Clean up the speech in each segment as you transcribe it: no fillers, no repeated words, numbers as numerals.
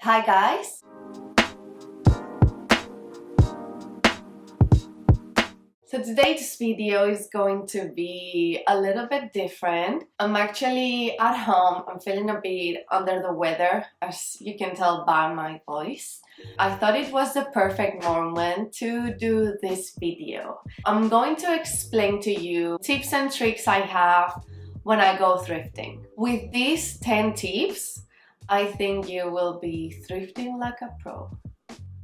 Hi guys! So today's video is going to be a little bit different. I'm actually at home. I'm feeling a bit under the weather, as you can tell by my voice. I thought it was the perfect moment to do this video. I'm going to explain to you tips and tricks I have when I go thrifting. With these 10 tips, I think you will be thrifting like a pro.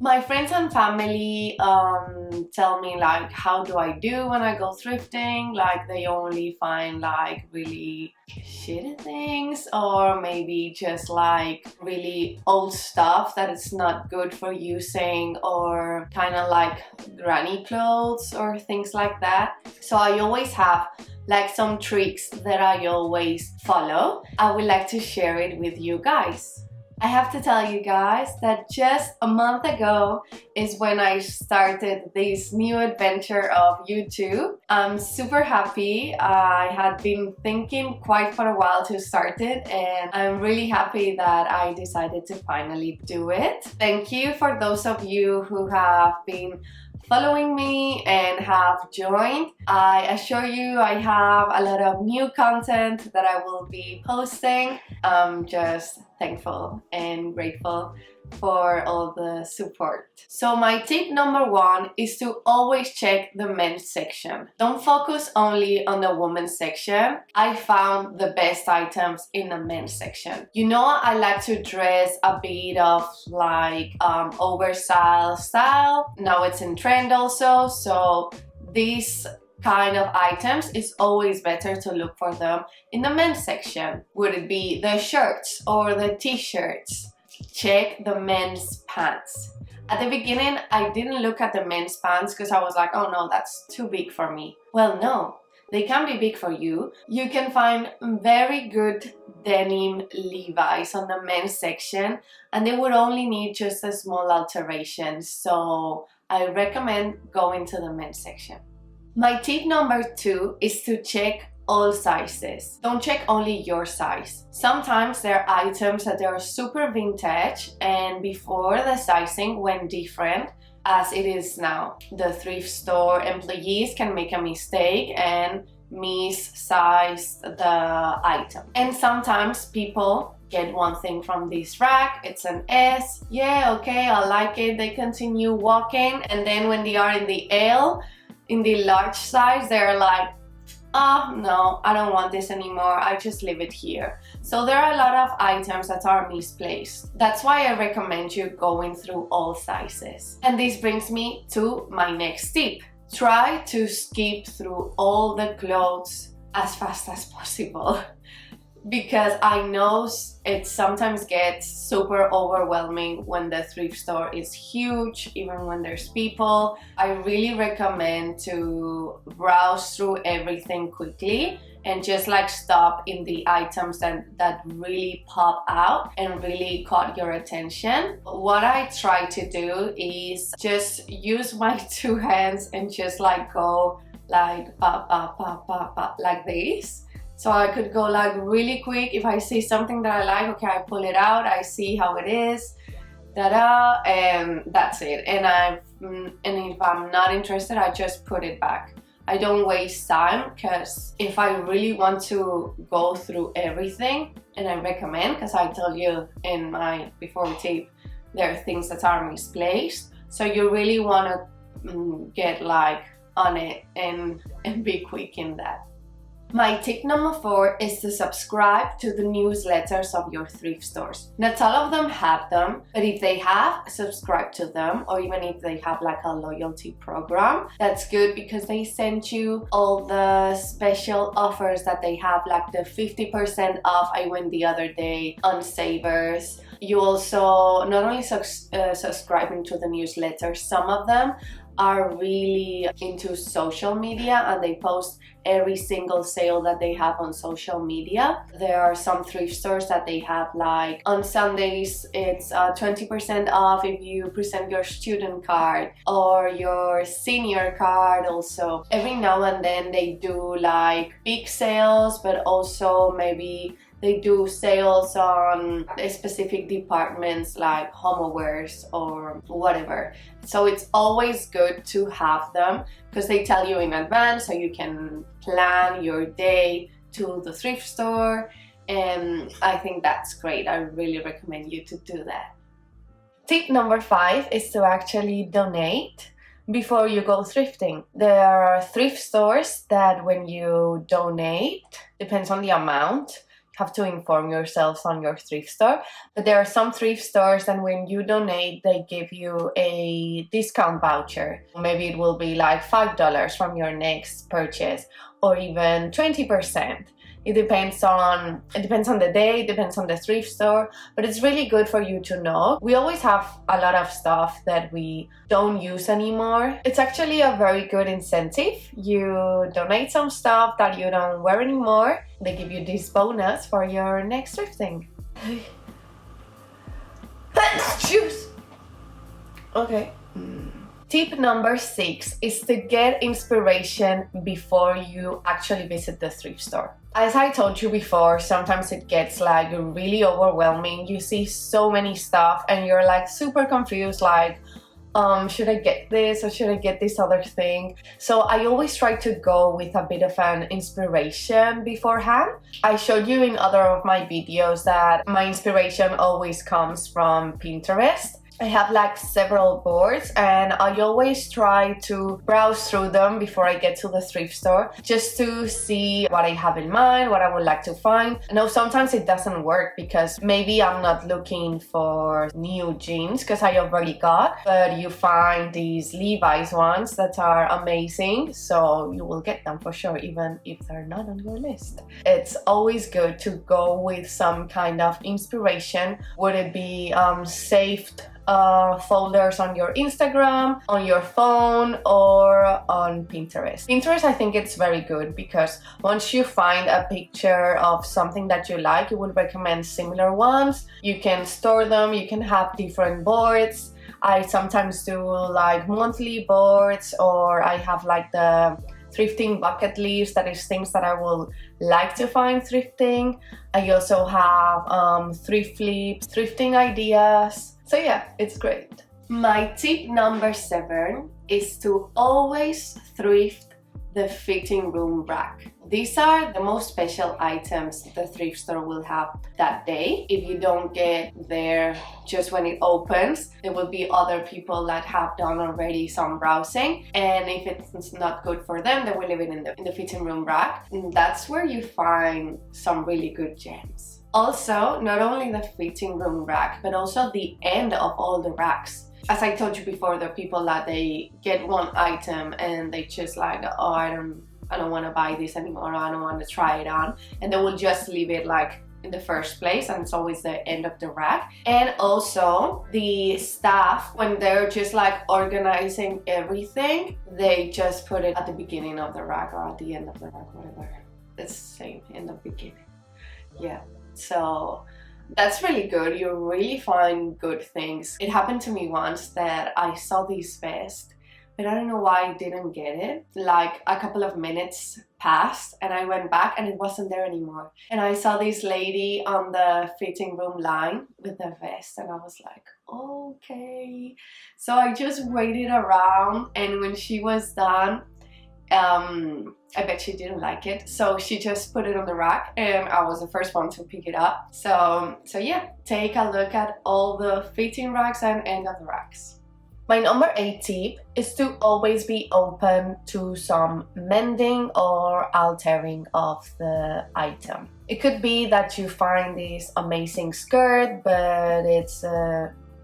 My friends and family tell me like how do I do when I go thrifting, like they only find like really shitty things or maybe just like really old stuff that it's not good for using, or kind of like granny clothes or things like that. So I always have like some tricks that I always follow. I would like to share it with you guys. I have to tell you guys that just a month ago is when I started this new adventure of YouTube. I'm super happy. I had been thinking quite for a while to start it, and I'm really happy that I decided to finally do it. Thank you for those of you who have been following me and have joined. I assure you I have a lot of new content that I will be posting. I'm just thankful and grateful for all the support. So my tip number one is to always check the men's section. Don't focus only on the women's section. I found the best items in the men's section. You know, I like to dress a bit of like oversized style. Now it's in trend also, so these kind of items, it's always better to look for them in the men's section. Would it be the shirts or the t-shirts? Check the men's pants. At the beginning, I didn't look at the men's pants because I was like, oh no, that's too big for me. Well, no, they can be big for you. You can find very good denim Levi's on the men's section, and they would only need just a small alteration. So I recommend going to the men's section. My tip number two is to check all sizes. Don't check only your size. Sometimes there are items that are super vintage and before the sizing went different as it is now. The thrift store employees can make a mistake and missize the item. And sometimes people get one thing from this rack, it's an S, yeah, okay, I like it, they continue walking, and then when they are in the L, in the large size, they're like, oh no, I don't want this anymore, I just leave it here. So there are a lot of items that are misplaced. That's why I recommend you going through all sizes. And this brings me to my next tip. Try to skip through all the clothes as fast as possible. Because I know it sometimes gets super overwhelming when the thrift store is huge, even when there's people. I really recommend to browse through everything quickly and just like stop in the items that really pop out and really caught your attention. What I try to do is just use my two hands and just like go like pop, pop, pop, pop, pop, like this. So I could go like really quick. If I see something that I like, okay, I pull it out, I see how it is, da-da, and that's it. And if I'm not interested, I just put it back. I don't waste time, because if I really want to go through everything, and I recommend, because I told you in my before tip, there are things that are misplaced. So you really want to get like on it and be quick in that. My tip number four is to subscribe to the newsletters of your thrift stores. Not all of them have them, but if they have, subscribe to them, or even if they have like a loyalty program, that's good because they send you all the special offers that they have, like the 50% off I went the other day on Savers. You also not only subscribing to the newsletter, some of them are really into social media and they post every single sale that they have on social media. There are some thrift stores that they have like on Sundays it's 20% off if you present your student card or your senior card also. Every now and then they do like big sales, but also maybe they do sales on specific departments like homewares or whatever. So it's always good to have them because they tell you in advance, so you can plan your day to the thrift store, and I think that's great. I really recommend you to do that. Tip number 5 is to actually donate before you go thrifting. There are thrift stores that when you donate, depends on the amount, you have to inform yourselves on your thrift store, but there are some thrift stores that when you donate, they give you a discount voucher. Maybe it will be like $5 from your next purchase, or even 20%. It depends on the day, it depends on the thrift store, but it's really good for you to know. We always have a lot of stuff that we don't use anymore. It's actually a very good incentive. You donate some stuff that you don't wear anymore, they give you this bonus for your next thrifting. Juice! Okay. Tip number 6 is to get inspiration before you actually visit the thrift store. As I told you before, sometimes it gets like really overwhelming. You see so many stuff and you're like super confused, like, should I get this or should I get this other thing? So I always try to go with a bit of an inspiration beforehand. I showed you in other of my videos that my inspiration always comes from Pinterest. I have like several boards and I always try to browse through them before I get to the thrift store just to see what I have in mind, what I would like to find. I know sometimes it doesn't work because maybe I'm not looking for new jeans because I already got, but you find these Levi's ones that are amazing, so you will get them for sure even if they're not on your list. It's always good to go with some kind of inspiration. Would it be saved folders on your Instagram, on your phone, or on Pinterest. Pinterest, I think it's very good because once you find a picture of something that you like, it will recommend similar ones. You can store them, you can have different boards. I sometimes do like monthly boards, or I have like the thrifting bucket list, that is things that I will like to find thrifting. I also have thrift flips, thrifting ideas. So yeah, it's great. My tip number 7 is to always thrift the fitting room rack. These are the most special items the thrift store will have that day. If you don't get there just when it opens, there will be other people that have done already some browsing, and if it's not good for them, they will leave it in the fitting room rack. And that's where you find some really good gems. Also, not only the fitting room rack, but also the end of all the racks. As I told you before, there are people that they get one item and they just like, oh, I don't want to buy this anymore, I don't want to try it on, and they will just leave it like in the first place, and it's always the end of the rack. And also the staff, when they're just like organizing everything, they just put it at the beginning of the rack or at the end of the rack, whatever. It's the same, end of beginning. Yeah. So that's really good. You really find good things. It happened to me once that I saw this vest, but I don't know why I didn't get it. Like a couple of minutes passed and I went back and it wasn't there anymore. And I saw this lady on the fitting room line with the vest and I was like, okay. So I just waited around, and when she was done, I bet she didn't like it, so she just put it on the rack and I was the first one to pick it up. So yeah, take a look at all the fitting racks and end of the racks. My number 8 tip is to always be open to some mending or altering of the item. It could be that you find this amazing skirt, but it's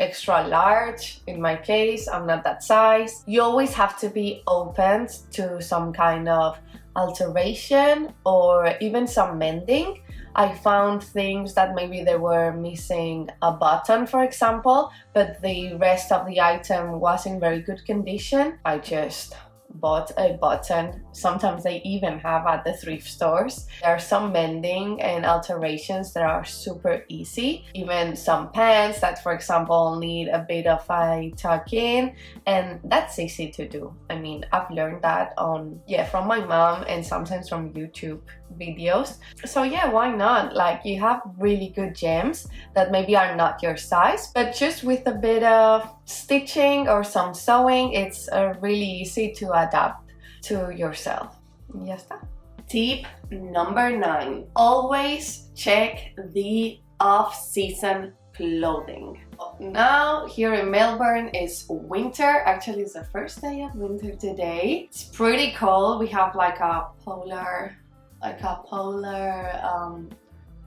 extra large. In my case, I'm not that size. You always have to be open to some kind of alteration or even some mending. I found things that maybe they were missing a button, for example, but the rest of the item was in very good condition. I just bought a button. Sometimes they even have at the thrift stores. There are some mending and alterations that are super easy. Even some pants that, for example, need a bit of a tuck-in, and that's easy to do. I mean, I've learned that from my mom and sometimes from YouTube videos. So yeah, why not? Like, you have really good gems that maybe are not your size, but just with a bit of stitching or some sewing, it's really easy to adapt to yourself. Ya está. Tip number 9. Always check the off-season clothing. Now here in Melbourne is winter. Actually, it's the first day of winter today. It's pretty cold. We have like a polar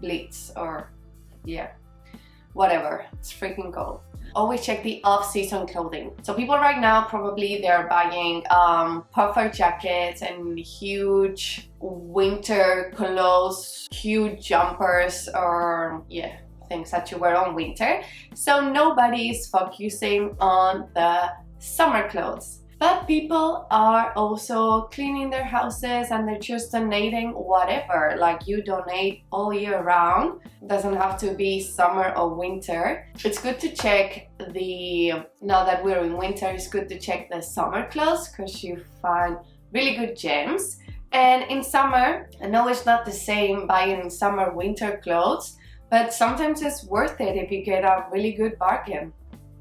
blitz, or yeah, whatever. It's freaking cold. Always check the off-season clothing. So people right now probably they're buying puffer jackets and huge winter clothes, huge jumpers, or yeah, things that you wear on winter. So nobody is focusing on the summer clothes. But people are also cleaning their houses and they're just donating whatever. Like, you donate all year round. It doesn't have to be summer or winter. It's good to check now that we're in winter, it's good to check the summer clothes because you find really good gems. And in summer, I know it's not the same buying summer winter clothes, but sometimes it's worth it if you get a really good bargain.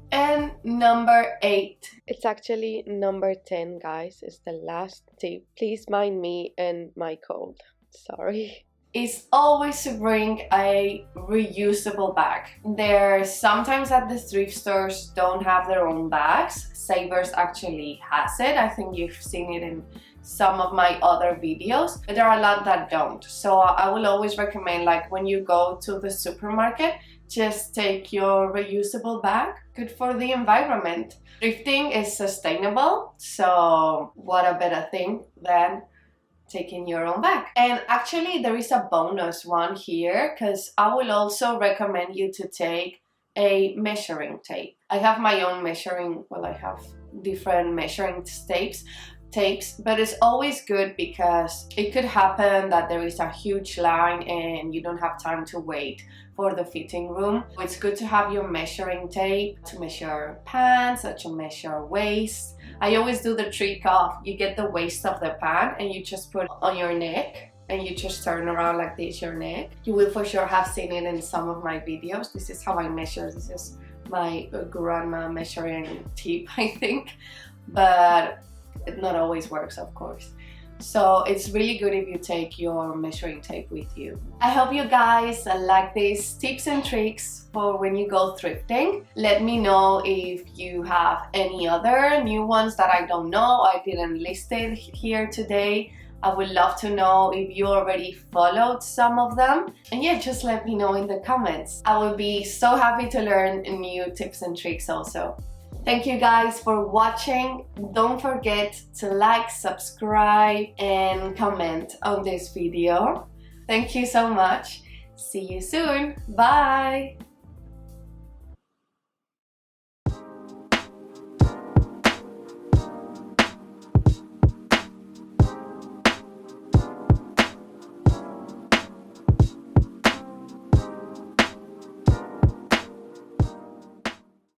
And number 8. It's actually number 10, guys. It's the last tip. Please mind me and my cold. Sorry. Is always to bring a reusable bag. There's sometimes at the thrift stores don't have their own bags. Savers actually has it. I think you've seen it in some of my other videos, but there are a lot that don't. So I will always recommend, like, when you go to the supermarket, just take your reusable bag. Good for the environment. Thrifting is sustainable, so what a better thing than taking your own bag. And actually there is a bonus one here, because I will also recommend you to take a measuring tape. I have my own I have different measuring tapes, but it's always good because it could happen that there is a huge line and you don't have time to wait for the fitting room. It's good to have your measuring tape to measure pants or to measure waist. I always do the trick of you get the waist of the pant and you just put on your neck and you just turn around like this, your neck. You will for sure have seen it in some of my videos. This is how I measure. This is my grandma measuring tape, I think, but it not always works, of course. So it's really good if you take your measuring tape with you. I hope you guys like these tips and tricks for when you go thrifting. Let me know if you have any other new ones that I don't know. I didn't list it here today. I would love to know if you already followed some of them. And yeah, just let me know in the comments. I will be so happy to learn new tips and tricks also. Thank you guys for watching. Don't forget to like, subscribe, and comment on this video. Thank you so much. See you soon. Bye.